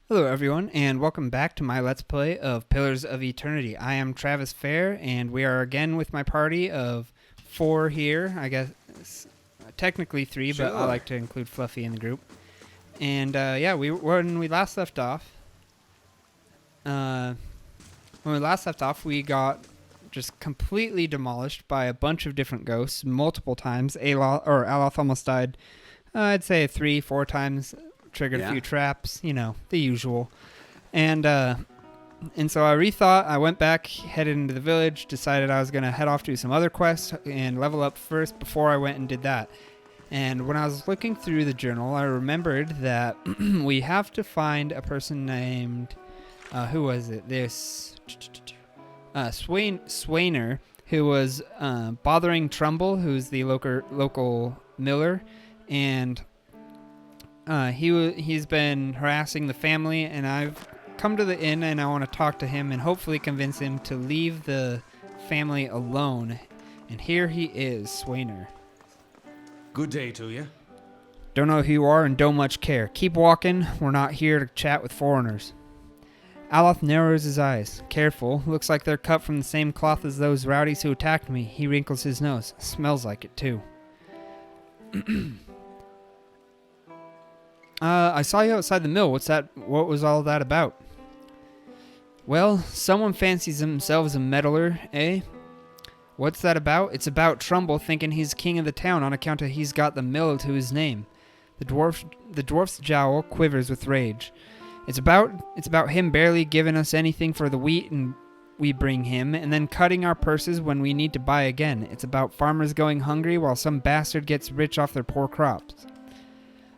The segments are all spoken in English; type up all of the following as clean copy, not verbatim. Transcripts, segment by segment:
Hello, everyone, and welcome back to my Let's Play of Pillars of Eternity. I am Travis Fair, and we are again with my party of 4 here. I guess technically 3, but I Sure. like to include Fluffy in the group. And when we last left off, we got just completely demolished by a bunch of different ghosts multiple times. Aloth almost died. I'd say 3-4 times. Triggered a few traps, the usual. And so I rethought. I went back, headed into the village, decided I was going to head off to some other quests and level up first before I went and did that. And when I was looking through the journal, I remembered that we have to find a person named, who was it? Swainer, who was bothering Trumbull, who's the local miller, and he's been harassing the family, and I've come to the inn and I want to talk to him and hopefully convince him to leave the family alone. And here he is, Swainer. Good day to you. Don't know who you are and don't much care. Keep walking. We're not here to chat with foreigners. Aloth narrows his eyes. Careful. Looks like they're cut from the same cloth as those rowdies who attacked me. He wrinkles his nose. Smells like it too. I saw you outside the mill. What was all that about? Well, someone fancies themselves a meddler, eh? What's that about? It's about Trumbull thinking he's king of the town on account of he's got the mill to his name. The dwarf's jowl quivers with rage. It's about him barely giving us anything for the wheat and we bring him, and then cutting our purses when we need to buy again. It's about farmers going hungry while some bastard gets rich off their poor crops.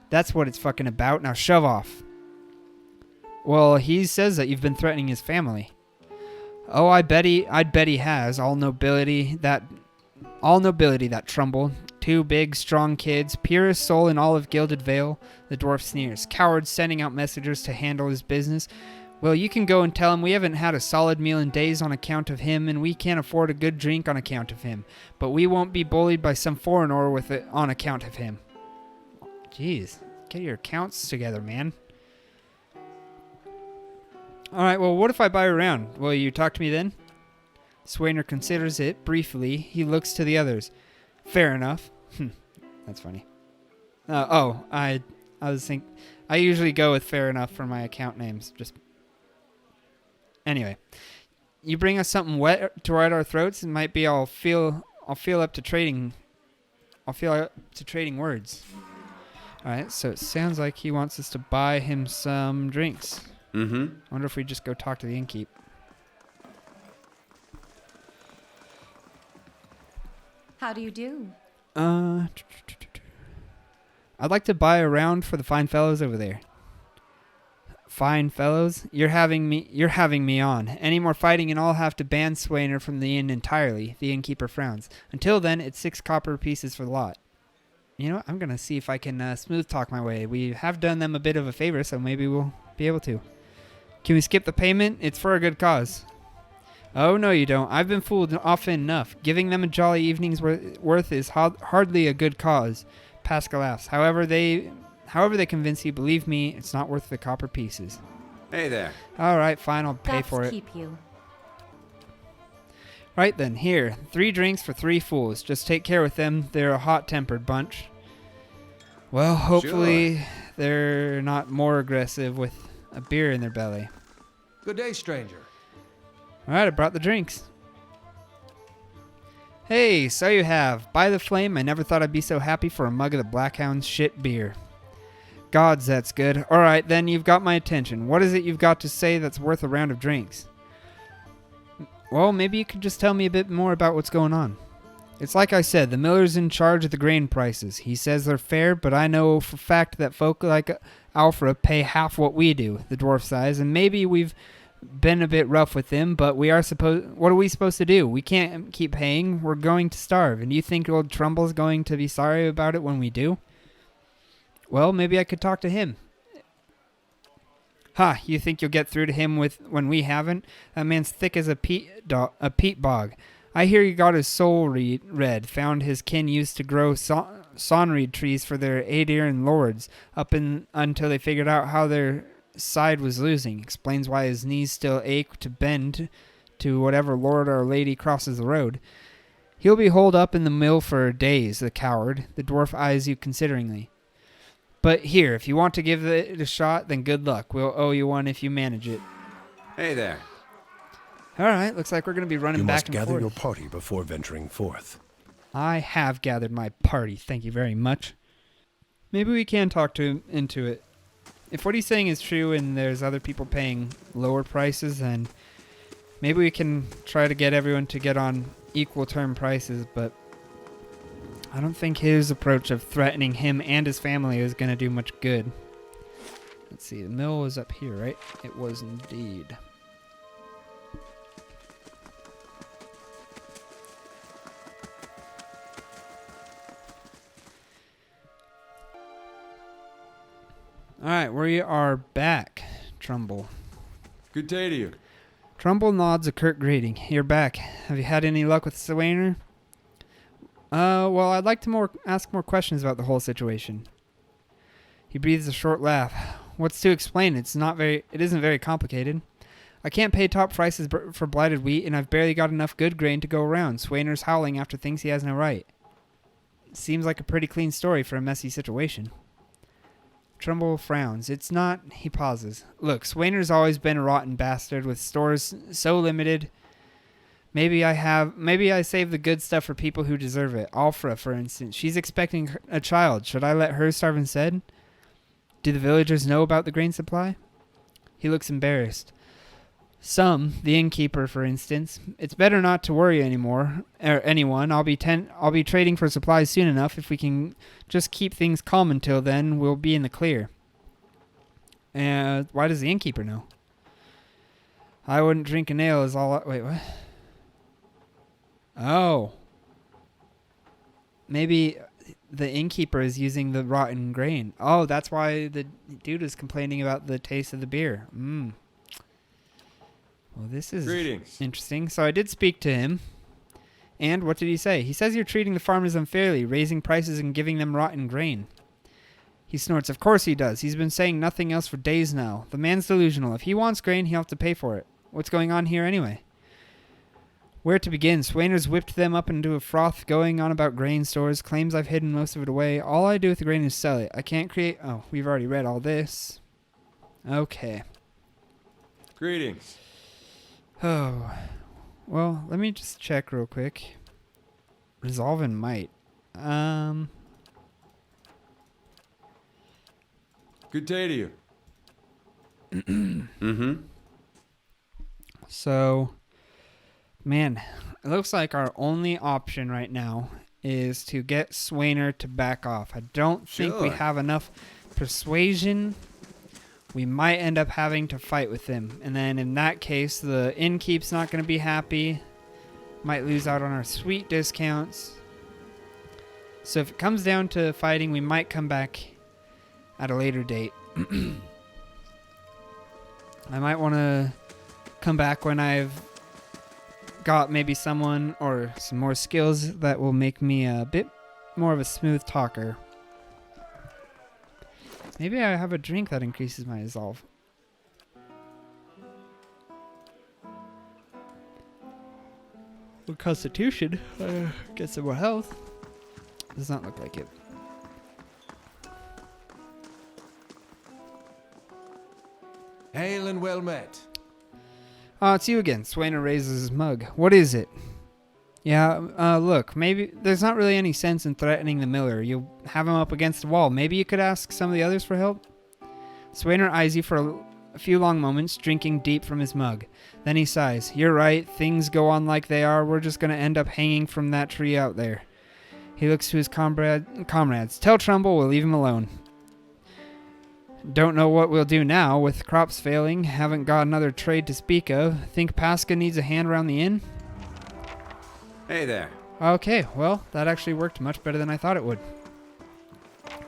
That's what it's fucking about. Now shove off. Well, he says that you've been threatening his family. Oh, I'd bet he has. All nobility, that Trumbull. 2 big, strong kids, purest soul in all of Gilded Vale. The dwarf sneers. Coward sending out messengers to handle his business. Well, you can go and tell him we haven't had a solid meal in days on account of him, and we can't afford a good drink on account of him. But we won't be bullied by some foreigner with it on account of him. Jeez, get your accounts together, man. Alright, well, what if I buy around? Will you talk to me then? Swainer considers it briefly. He looks to the others. Fair enough. That's funny. I usually go with fair enough for my account names. Anyway. You bring us something wet to wet our throats, and might be I'll feel up to trading words. Alright, so it sounds like he wants us to buy him some drinks. Mm-hmm. I wonder if we just go talk to the innkeep. How do you do? I'd like to buy a round for the fine fellows over there. Fine fellows? You're having me on. Any more fighting and I'll have to ban Swainer from the inn entirely. The innkeeper frowns. Until then, it's 6 copper pieces for the lot. You know, I'm going to see if I can smooth talk my way. We have done them a bit of a favor, so maybe we'll be able to. Can we skip the payment? It's for a good cause. Oh, no, you don't. I've been fooled often enough. Giving them a jolly evening's worth is hardly a good cause. Pascal laughs. However they convince you, believe me, it's not worth the copper pieces. Hey there. All right, fine, I'll pay for it. Keep you. Right then, here, 3 drinks for 3 fools. Just take care with them. They're a hot-tempered bunch. Well, hopefully they're not more aggressive with a beer in their belly. Good day, stranger. All right, I brought the drinks. Hey, so you have. By the flame, I never thought I'd be so happy for a mug of the Blackhound's shit beer. Gods, that's good. All right, then you've got my attention. What is it you've got to say that's worth a round of drinks? Well, maybe you could just tell me a bit more about what's going on. It's like I said, the miller's in charge of the grain prices. He says they're fair, but I know for a fact that folk like Alfra pay half what we do, the dwarf size, and maybe we've been a bit rough with them, but what are we supposed to do? We can't keep paying. We're going to starve, and you think old Trumbull's going to be sorry about it when we do? Well, maybe I could talk to him. Ha, you think you'll get through to him when we haven't? That man's thick as a peat bog. I hear he got his soul read, found his kin used to grow sonreed trees for their Aedirn lords, until they figured out how their side was losing. Explains why his knees still ache to bend to whatever lord or lady crosses the road. He'll be holed up in the mill for days, the coward. The dwarf eyes you consideringly. But here, if you want to give it a shot, then good luck. We'll owe you one if you manage it. Hey there. All right, looks like we're going to be running You back must and gather forth. your party before venturing forth. I have gathered my party, thank you very much. Maybe we can talk to him into it. If what he's saying is true and there's other people paying lower prices, then maybe we can try to get everyone to get on equal term prices, but I don't think his approach of threatening him and his family is going to do much good. Let's see, the mill was up here, right? It was indeed. Alright, we are back, Trumbull. Good day to you. Trumbull nods a curt greeting. You're back. Have you had any luck with Swainer? Well, I'd like to ask more questions about the whole situation. He breathes a short laugh. What's to explain? It isn't very complicated. I can't pay top prices for blighted wheat, and I've barely got enough good grain to go around. Swainer's howling after things he has no right. Seems like a pretty clean story for a messy situation. Trumbull frowns. It's not. He pauses. Look, Swainer's always been a rotten bastard with stores so limited. Maybe I save the good stuff for people who deserve it. Alfra, for instance. She's expecting a child. Should I let her starve instead? Do the villagers know about the grain supply? He looks embarrassed. Some, the innkeeper, for instance. It's better not to worry anymore, or anyone. I'll be trading for supplies soon enough. If we can just keep things calm until then, we'll be in the clear. Why does the innkeeper know? I wouldn't drink an ale is all. Wait, what? Oh. Maybe the innkeeper is using the rotten grain. Oh, that's why the dude is complaining about the taste of the beer. Well, this is Greetings. interesting. So I did speak to him. And what did he say? He says you're treating the farmers unfairly, raising prices and giving them rotten grain. He snorts. Of course he does. He's been saying nothing else for days now. The man's delusional. If he wants grain, he'll have to pay for it. What's going on here anyway? Where to begin? Swainer's whipped them up into a froth, going on about grain stores, claims I've hidden most of it away. All I do with the grain is sell it. I can't create... Oh, we've already read all this. Okay. Greetings. Oh, well, let me just check real quick. Resolve and might. Good day to you. Mm-hmm. So, man, it looks like our only option right now is to get Swainer to back off. I don't think we Sure. have enough persuasion. We might end up having to fight with him. And then in that case, the innkeep's not going to be happy. Might lose out on our sweet discounts. So if it comes down to fighting, we might come back at a later date. I might want to come back when I've got maybe someone or some more skills that will make me a bit more of a smooth talker. Maybe I have a drink that increases my resolve. Well, constitution. Get some more health. Does not look like it. Hail and well met. Oh, it's you again. Swainer raises his mug. What is it? Yeah, look, maybe there's not really any sense in threatening the miller. You'll have him up against the wall. Maybe you could ask some of the others for help? Swainer eyes you for a few long moments, drinking deep from his mug. Then he sighs. You're right. Things go on like they are. We're just going to end up hanging from that tree out there. He looks to his comrades. Tell Trumbull we'll leave him alone. Don't know what we'll do now. With crops failing, haven't got another trade to speak of. Think Pasca needs a hand around the inn? Hey there. Okay, well, that actually worked much better than I thought it would.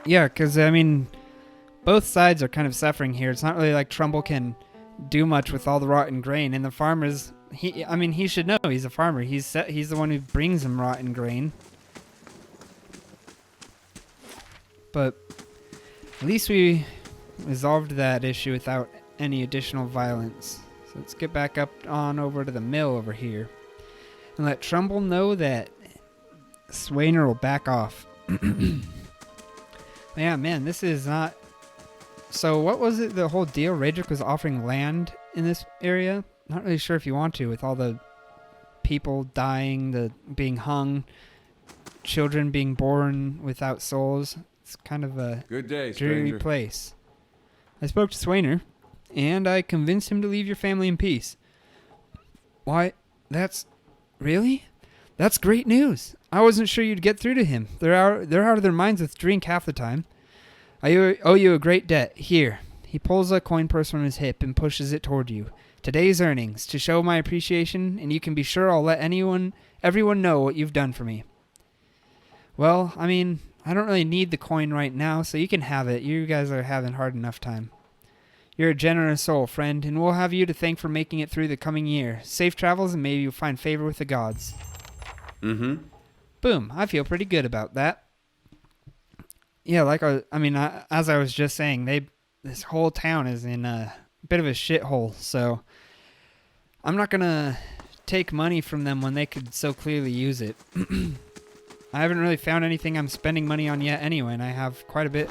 Yeah, because, I mean, both sides are kind of suffering here. It's not really like Trumbull can do much with all the rotten grain. And the farmers, he should know. He's a farmer. He's the one who brings them rotten grain. But at least we resolved that issue without any additional violence. So let's get back up on over to the mill over here. And let Trumbull know that Swainer will back off. Yeah, man, this is not... So what was it, the whole deal? Raedric was offering land in this area? Not really sure if you want to, with all the people dying, the being hung, children being born without souls. It's kind of a Good day, dreary stranger. place. I spoke to Swainer, and I convinced him to leave your family in peace. Why, that's... Really? That's great news. I wasn't sure you'd get through to him. They're out of their minds with drink half the time. I owe you a great debt. Here. He pulls a coin purse from his hip and pushes it toward you. Today's earnings, to show my appreciation, and you can be sure I'll let everyone know what you've done for me. Well, I mean, I don't really need the coin right now, so you can have it. You guys are having hard enough time. You're a generous soul, friend, and we'll have you to thank for making it through the coming year. Safe travels, and maybe you'll find favor with the gods. Mm-hmm. Boom. I feel pretty good about that. Yeah, as I was just saying, this whole town is in a bit of a shithole, so I'm not going to take money from them when they could so clearly use it. I haven't really found anything I'm spending money on yet anyway, and I have quite a bit.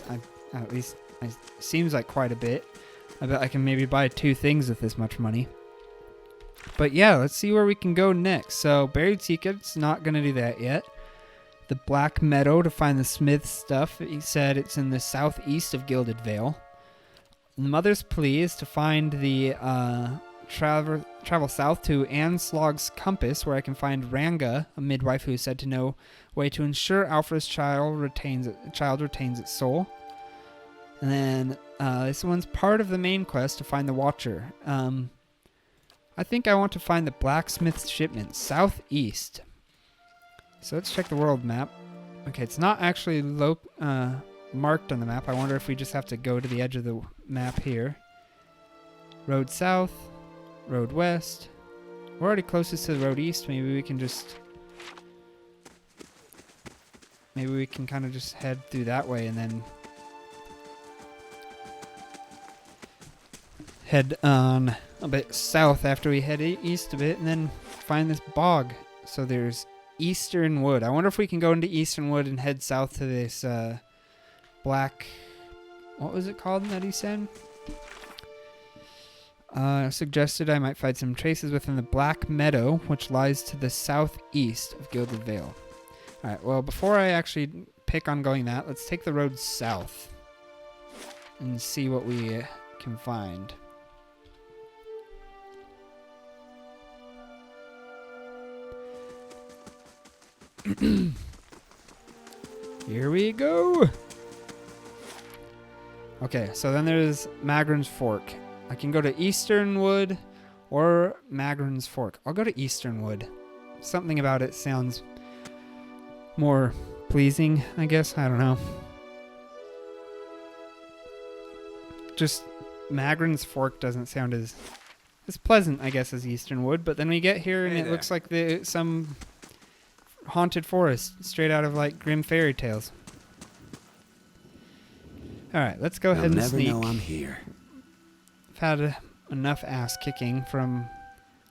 At least it seems like quite a bit. I bet I can maybe buy 2 things with this much money. But yeah, let's see where we can go next. So, Buried Secret's not going to do that yet. The Black Meadow to find the smith stuff. He said it's in the southeast of Gilded Vale. The Mother's Plea is to find the travel south to Anslog's Compass, where I can find Ranga, a midwife who is said to know way to ensure Alfred's child retains its soul. And then this one's part of the main quest to find the Watcher. I think I want to find the blacksmith's shipment southeast. So let's check the world map. Okay, it's not actually marked on the map. I wonder if we just have to go to the edge of the map here. Road south, road west. We're already closest to the road east. Maybe we can kind of just head through that way and then head on a bit south after we head east a bit and then find this bog. So there's Eastern Wood. I wonder if we can go into Eastern Wood and head south to this black... What was it called that he said? Suggested I might find some traces within the Black Meadow, which lies to the southeast of Gilded Vale. Alright, well, before I actually pick on going that, let's take the road south and see what we can find. Here we go. Okay, so then there's Magrin's Fork. I can go to Eastern Wood or Magrin's Fork. I'll go to Eastern Wood. Something about it sounds more pleasing, I guess. I don't know. Just Magrin's Fork doesn't sound as pleasant, I guess, as Eastern Wood. But then we get here and it looks like some haunted forest straight out of like Grimm fairy tales. All right, let's go ahead and sneak. They'll never know I'm here. I've had enough ass kicking from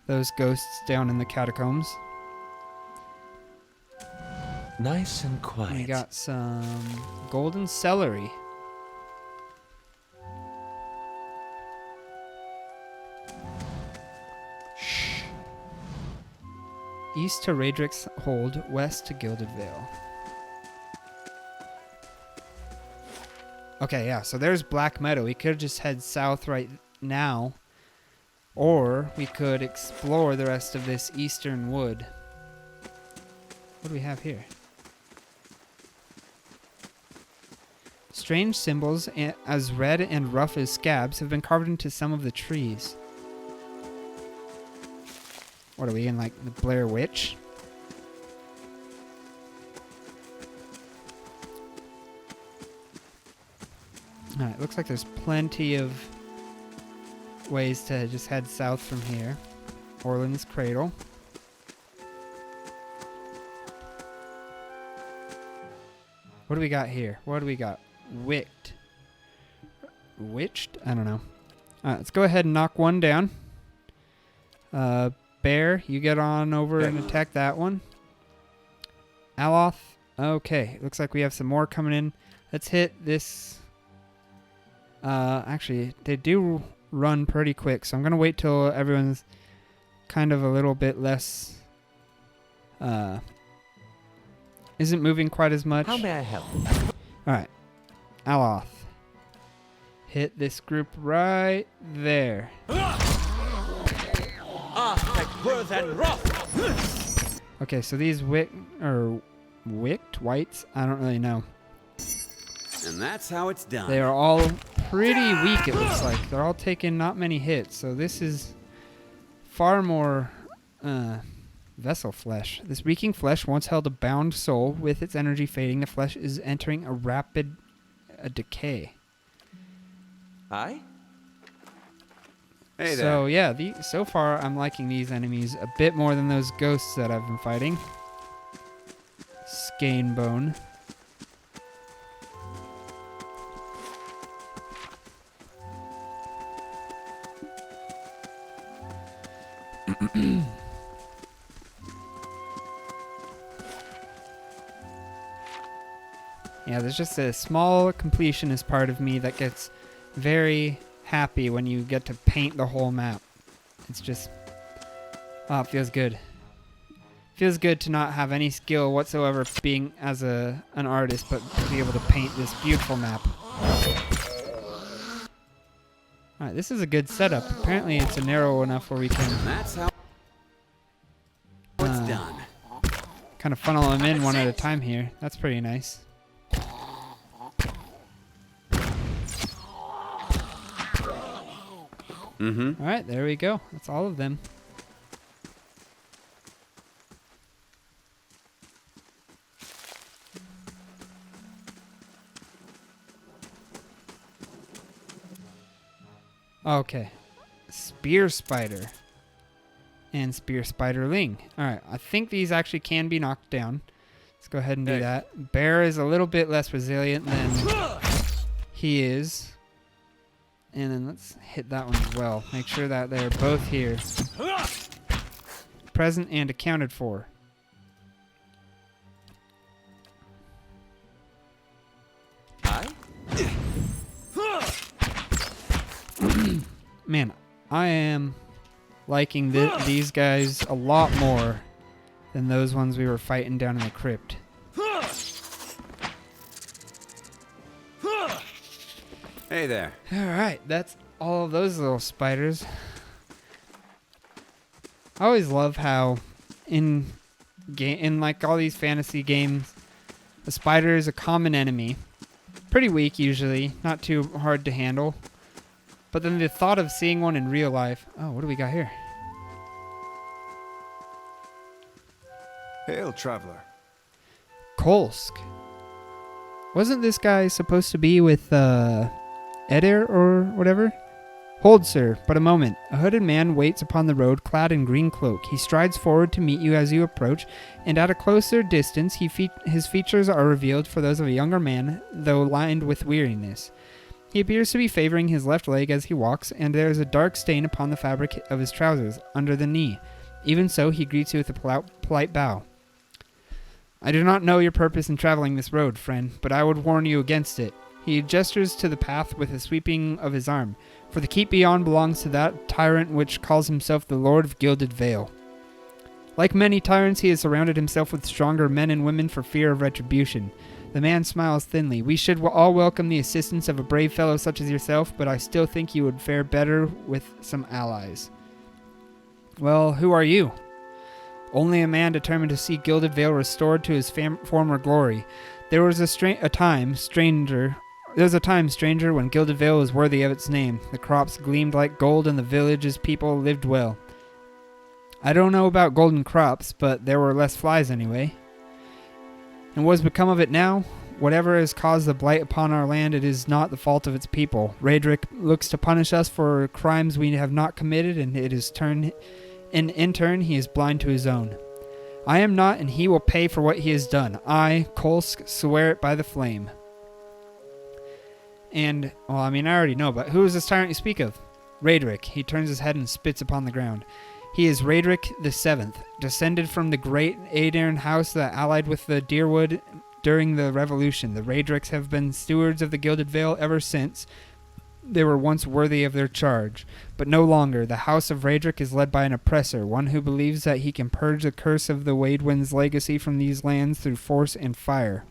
those ghosts down in the catacombs. Nice and quiet. We got some golden celery. Shh. East to Raedric's Hold, west to Gilded Vale. Okay, yeah, so there's Black Meadow. We could just head south right now, or we could explore the rest of this Eastern Wood. What do we have here? Strange symbols, as red and rough as scabs, have been carved into some of the trees. What are we in, like the Blair Witch? Alright, looks like there's plenty of ways to just head south from here. Orland's Cradle. What do we got here? What do we got? Witched? I don't know. Alright, let's go ahead and knock one down. Bear, you get on over and attack that one. Aloth. Okay, looks like we have some more coming in. Let's hit this. Actually, they do run pretty quick, so I'm going to wait till everyone's kind of a little bit less... isn't moving quite as much. How may I help? Alright. Aloth. Hit this group right there. Okay, so these wicked whites, I don't really know. And that's how it's done. They are all pretty weak, it looks like. They're all taking not many hits, so this is far more vessel flesh. This reeking flesh once held a bound soul. With its energy fading, the flesh is entering a rapid decay. Aye? Hey there. So yeah, so far I'm liking these enemies a bit more than those ghosts that I've been fighting. Scanebone. Yeah, there's just a small completionist part of me that gets very happy when you get to paint the whole map. It's just, oh, it feels good. Feels good to not have any skill whatsoever being as an artist, but to be able to paint this beautiful map. Alright, this is a good setup. Apparently it's a narrow enough where we can And that's how it's done. kind of funnel them in one at a time here. That's pretty nice. Mm-hmm. Alright, there we go. That's all of them. Okay. Spear Spider. And Spear Spiderling. Alright, I think these actually can be knocked down. Let's go ahead and do Hey. that. Bear is a little bit less resilient than he is. And then let's hit that one as well. Make sure that they're both here. Present and accounted for. Aye? Man, I am liking these guys a lot more than those ones we were fighting down in the crypt. Hey there. Alright, that's all of those little spiders. I always love how in like all these fantasy games, the spider is a common enemy. Pretty weak usually, not too hard to handle. But then the thought of seeing one in real life... Oh, what do we got here? Hail, traveler. Kolsk. Wasn't this guy supposed to be with Eder or whatever? Hold, sir, but a moment. A hooded man waits upon the road, clad in green cloak. He strides forward to meet you as you approach, and at a closer distance his features are revealed for those of a younger man, though lined with weariness. He appears to be favoring his left leg as he walks, and there is a dark stain upon the fabric of his trousers, under the knee. Even so, he greets you with a polite bow. I do not know your purpose in traveling this road, friend, but I would warn you against it. He gestures to the path with a sweeping of his arm, for the keep beyond belongs to that tyrant which calls himself the Lord of Gilded Vale. Like many tyrants, he has surrounded himself with stronger men and women for fear of retribution. The man smiles thinly. We should all welcome the assistance of a brave fellow such as yourself, but I still think you would fare better with some allies. Well, who are you? Only a man determined to see Gilded Vale restored to his former glory. There was a time, stranger, when Gilded Vale was worthy of its name. The crops gleamed like gold and the village's people lived well. I don't know about golden crops, but there were less flies anyway. And what has become of it now? Whatever has caused the blight upon our land, it is not the fault of its people. Raedric looks to punish us for crimes we have not committed, and in turn he is blind to his own. I am not, and he will pay for what he has done. I, Kolsk, swear it by the flame. And, well, I mean, I already know, but who is this tyrant you speak of? Raedric. He turns his head and spits upon the ground. He is Raedric the Seventh, descended from the great Aedirn house that allied with the Deerwood during the Revolution. The Raedrics have been stewards of the Gilded Vale ever since. They were once worthy of their charge, but no longer. The House of Raedric is led by an oppressor, one who believes that he can purge the curse of the Waidwind's legacy from these lands through force and fire.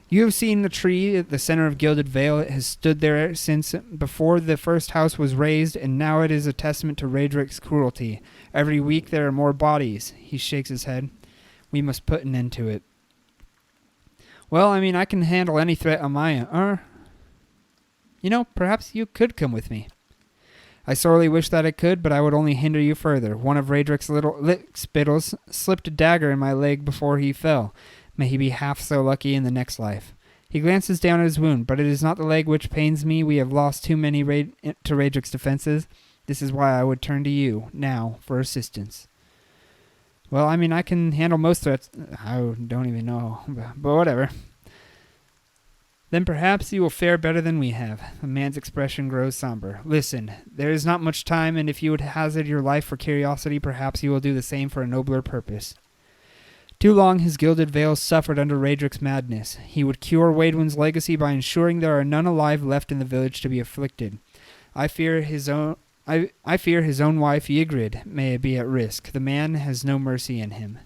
You have seen the tree at the center of Gilded Vale. It has stood there since before the first house was raised, and now it is a testament to Raedric's cruelty. Every week there are more bodies. He shakes his head. We must put an end to it. Well, I mean, I can handle any threat on my own. Perhaps you could come with me. I sorely wish that I could, but I would only hinder you further. One of Raedric's little lick-spittles slipped a dagger in my leg before he fell. May he be half so lucky in the next life. He glances down at his wound, but it is not the leg which pains me. We have lost too many to Raedric's defenses. This is why I would turn to you, now, for assistance. Well, I mean, I can handle most threats. I don't even know, but whatever. Then perhaps you will fare better than we have. The man's expression grows somber. Listen, there is not much time, and if you would hazard your life for curiosity, perhaps you will do the same for a nobler purpose. Too long has Gilded Vale suffered under Raedric's madness. He would cure Waidwind's legacy by ensuring there are none alive left in the village to be afflicted. I fear his own wife, Ygritte, may be at risk. The man has no mercy in him.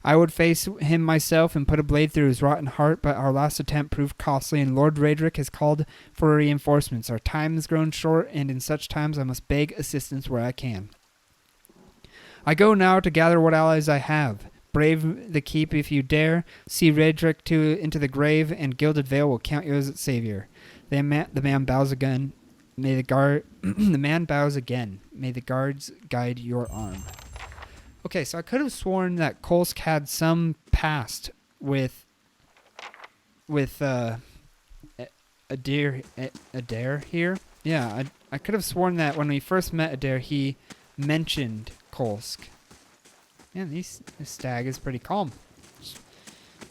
I would face him myself and put a blade through his rotten heart, but our last attempt proved costly, and Lord Raedric has called for reinforcements. Our time has grown short, and in such times I must beg assistance where I can. I go now to gather what allies I have. Brave the keep if you dare. See Raedric into the grave, and Gilded Vale will count you as its savior. The man bows again. The man bows again. May the guards guide your arm. Okay, so I could have sworn that Kolsk had some past with Adair here. Yeah, I could have sworn that when we first met Adair, he mentioned Kolsk. Man, this stag is pretty calm.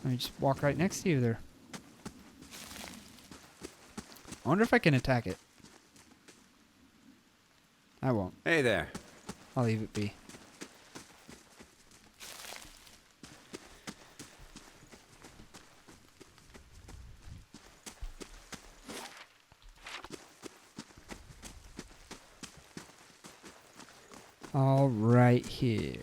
Let me just walk right next to you there. I wonder if I can attack it. I won't. Hey there. I'll leave it be. All right here.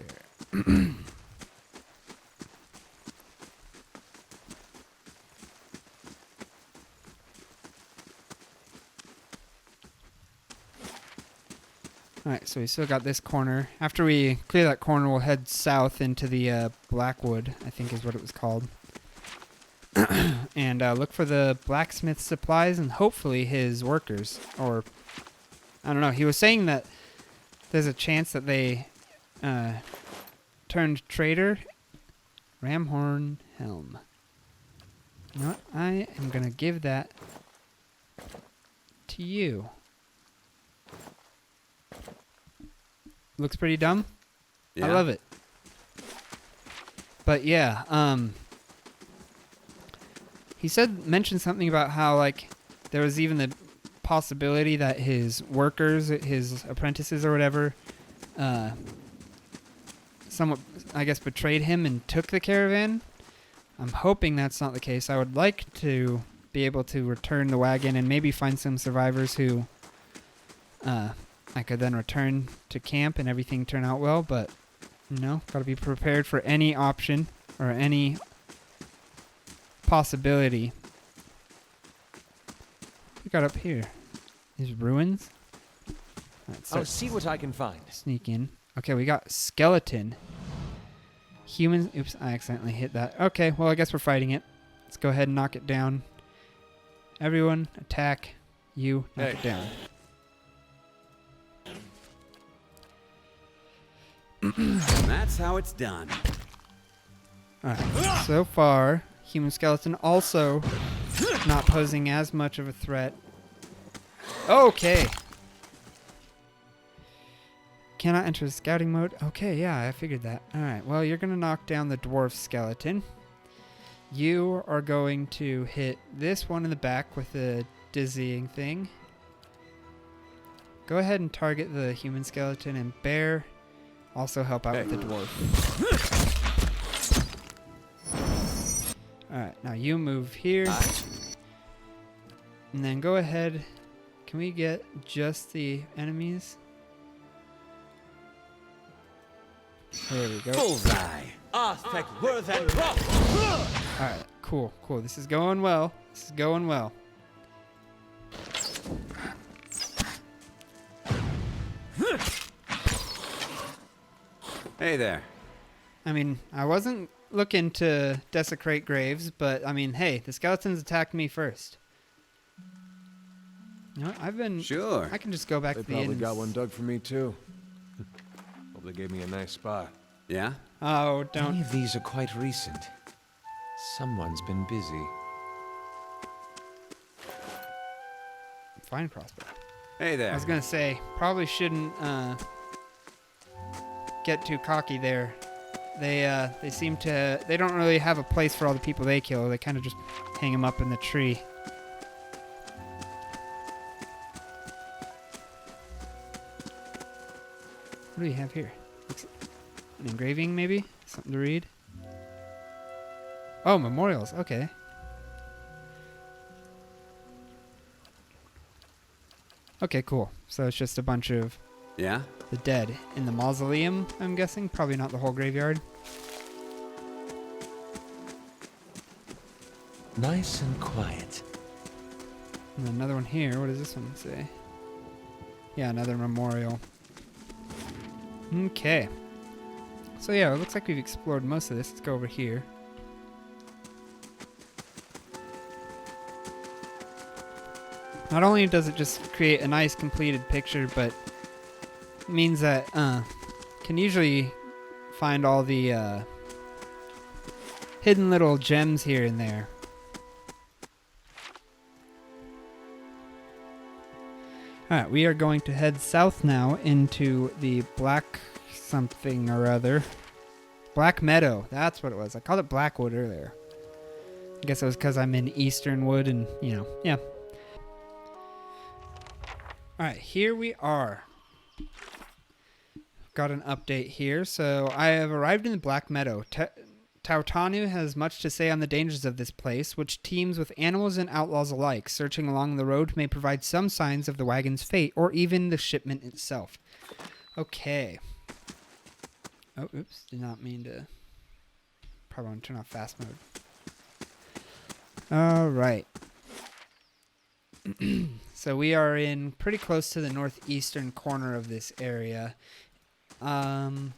Alright, so we still got this corner. After we clear that corner, we'll head south into the Blackwood, I think is what it was called. And look for the blacksmith's supplies and hopefully his workers. Or, I don't know, he was saying that there's a chance that they turned traitor. Ramhorn Helm. You know what? I am going to give that to you. Looks pretty dumb. Yeah. I love it. But yeah, he mentioned something about how like there was even the possibility that his workers, his apprentices or whatever, somewhat, I guess, betrayed him and took the caravan. I'm hoping that's not the case. I would like to be able to return the wagon and maybe find some survivors who I could then return to camp and everything turn out well, but gotta be prepared for any option or any possibility. What we got up here? These ruins? I'll see what I can find. Sneak in. Okay, we got skeleton. Humans. Oops, I accidentally hit that. Okay, well, I guess we're fighting it. Let's go ahead and knock it down. Everyone, attack. You, knock it down. And that's how it's done. Alright, so far, human skeleton also not posing as much of a threat. Okay. Cannot enter scouting mode. Okay, yeah, I figured that. Alright, well, you're going to knock down the dwarf skeleton. You are going to hit this one in the back with the dizzying thing. Go ahead and target the human skeleton, and bear also help out with the dwarf. Alright, now you move here. And then go ahead. Can we get just the enemies? There we go. Bullseye. Aspect worth and rock. Alright, cool, cool. This is going well. This is going well. Hey there. I mean, I wasn't looking to desecrate graves, but I mean, hey, the skeletons attacked me first. You know, I've been... Sure. I can just go back They to the probably inns. got one dug for me too. Hope they gave me a nice spot. Yeah? Oh, Many don't... of these are quite recent. Someone's been busy. Fine crossbow. Hey there. I was gonna say, probably shouldn't get too cocky there. They seem to... They don't really have a place for all the people they kill. They kind of just hang them up in the tree. What do we have here? Looks an engraving, maybe? Something to read? Oh, memorials. Okay. Okay, cool. So it's just a bunch of Yeah? the dead in the mausoleum, I'm guessing. Probably not the whole graveyard. Nice and quiet. And another one here. What does this one say? Yeah, another memorial. Okay. So yeah, it looks like we've explored most of this. Let's go over here. Not only does it just create a nice completed picture, but it means that can usually find all the hidden little gems here and there. Alright, we are going to head south now into the Black something or other. Black Meadow, that's what it was. I called it Blackwood earlier. I guess it was because I'm in Easternwood and, you know, yeah. Alright, here we are. Got an update here. So I have arrived in the Black Meadow. Tautanu has much to say on the dangers of this place, which teems with animals and outlaws alike. Searching along the road may provide some signs of the wagon's fate, or even the shipment itself. Okay. Oh, oops. Did not mean to... Probably want to turn off fast mode. Alright. So we are in pretty close to the northeastern corner of this area. I'm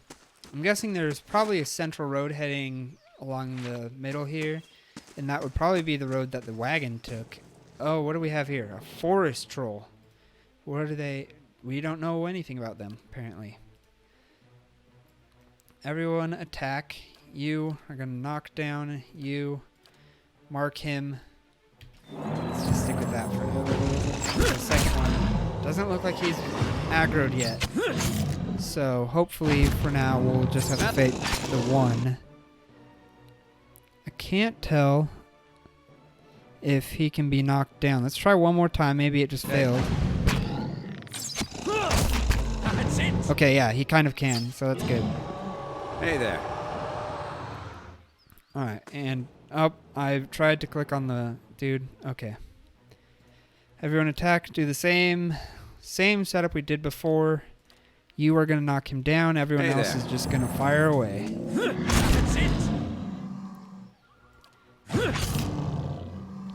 guessing there's probably a central road heading along the middle here, and that would probably be the road that the wagon took. Oh, what do we have here? A forest troll. What are they? We don't know anything about them, apparently. Everyone attack. You are going to knock down you. Mark him. Let's just stick with that for now. The second one doesn't look like he's aggroed yet. So hopefully for now we'll just have to fight the one. I can't tell if he can be knocked down. Let's try one more time. Maybe it just failed. Okay, yeah, he kind of can, so that's good. Hey there. Alright, and up. I've tried to click on the dude. Okay. Everyone attack. Do the same setup we did before. You are going to knock him down. Everyone else is just going to fire away.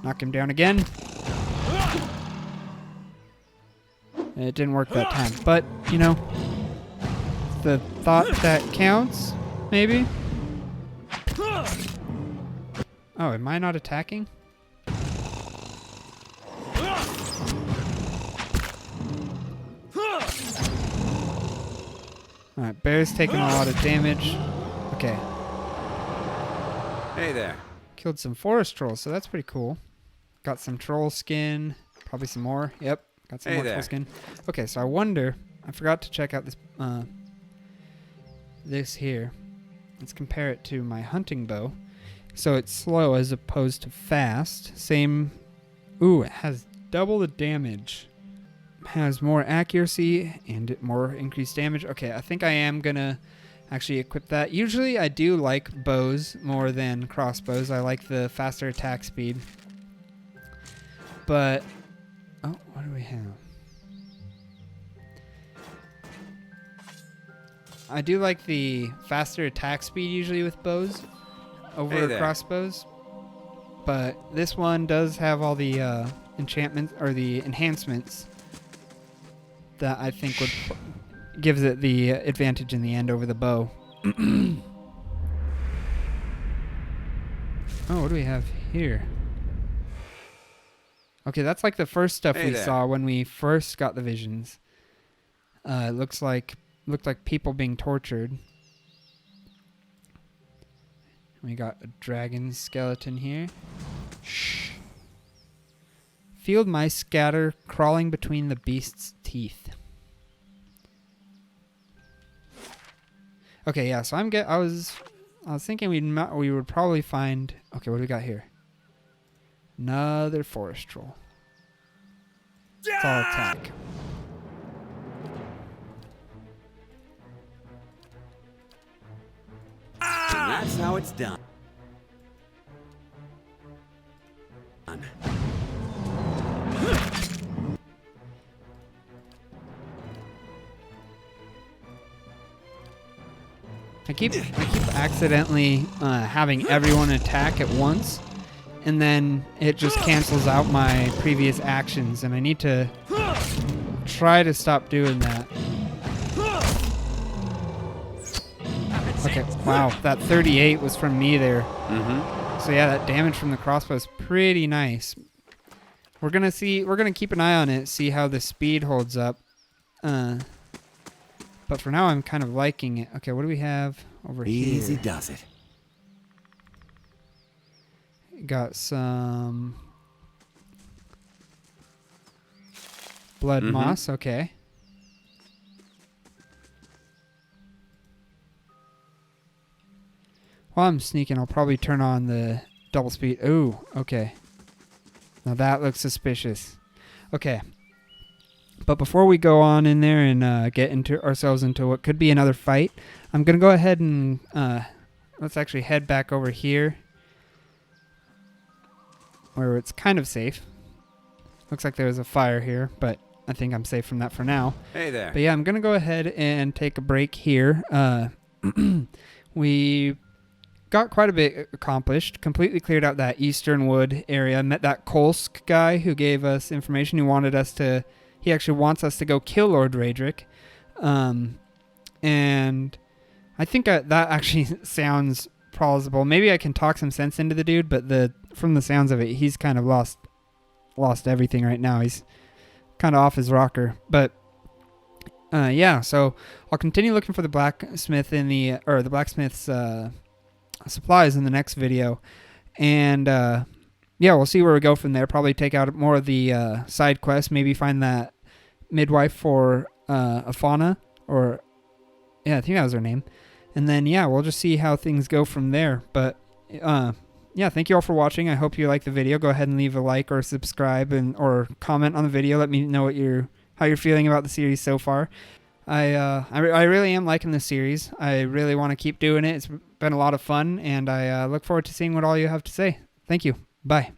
Knock him down again. It didn't work that time. But, you know, the thought that counts, maybe? Oh, am I not attacking? Alright, bear's taking a lot of damage. Okay. Hey there. Killed some forest trolls, so that's pretty cool. Got some troll skin. Probably some more. Yep. Got some more troll skin. Okay, so I wonder... I forgot to check out this this here. Let's compare it to my hunting bow. So it's slow as opposed to fast. Same... Ooh, it has double the damage. has more accuracy and more increased damage. Okay, I think I am gonna actually equip that. Usually I do like bows more than crossbows. I like the faster attack speed. But, oh, what do we have? I do like the faster attack speed usually with bows over Hey there. crossbows. But this one does have all the enchantments or the enhancements that I think would gives it the advantage in the end over the bow. Oh, what do we have here? Okay, that's like the first stuff Hey we there. saw when we first got the visions. It looked like people being tortured. We got a dragon skeleton here. Shh. Field mice scatter, crawling between the beast's teeth. Okay, yeah. So I was thinking we would probably find. Okay, what do we got here? Another forest troll. It's all attack. And that's how it's done. I keep accidentally having everyone attack at once, and then it just cancels out my previous actions, and I need to try to stop doing that. Okay, wow, that 38 was from me there. Mm-hmm. So yeah, that damage from the crossbow is pretty nice. We're gonna keep an eye on it, see how the speed holds up. But for now, I'm kind of liking it. Okay, what do we have over Easy here? does it. Got some blood Mhm. moss. Okay. While I'm sneaking, I'll probably turn on the double speed. Ooh, okay. Now that looks suspicious. Okay. But before we go on in there and get into ourselves into what could be another fight, I'm going to go ahead and let's actually head back over here where it's kind of safe. Looks like there's a fire here, but I think I'm safe from that for now. Hey there. But yeah, I'm going to go ahead and take a break here. We got quite a bit accomplished. Completely cleared out that Eastern Wood area. Met that Kolsk guy who gave us information. He actually wants us to go kill Lord Raedric. And I think that actually sounds plausible. Maybe I can talk some sense into the dude, but from the sounds of it, he's kind of lost everything right now. He's kind of off his rocker. But yeah, so I'll continue looking for the blacksmith the blacksmith's supplies in the next video, and yeah, we'll see where we go from there. Probably take out more of the side quests, maybe find that midwife for Afana, or yeah, I think that was her name. And then yeah, we'll just see how things go from there. But yeah, thank you all for watching. I hope you like the video. Go ahead and leave a like or subscribe or comment on the video. Let me know how you're feeling about the series so far. I really am liking this series. I really want to keep doing it. It's been a lot of fun, and I look forward to seeing what all you have to say. Thank you. Bye.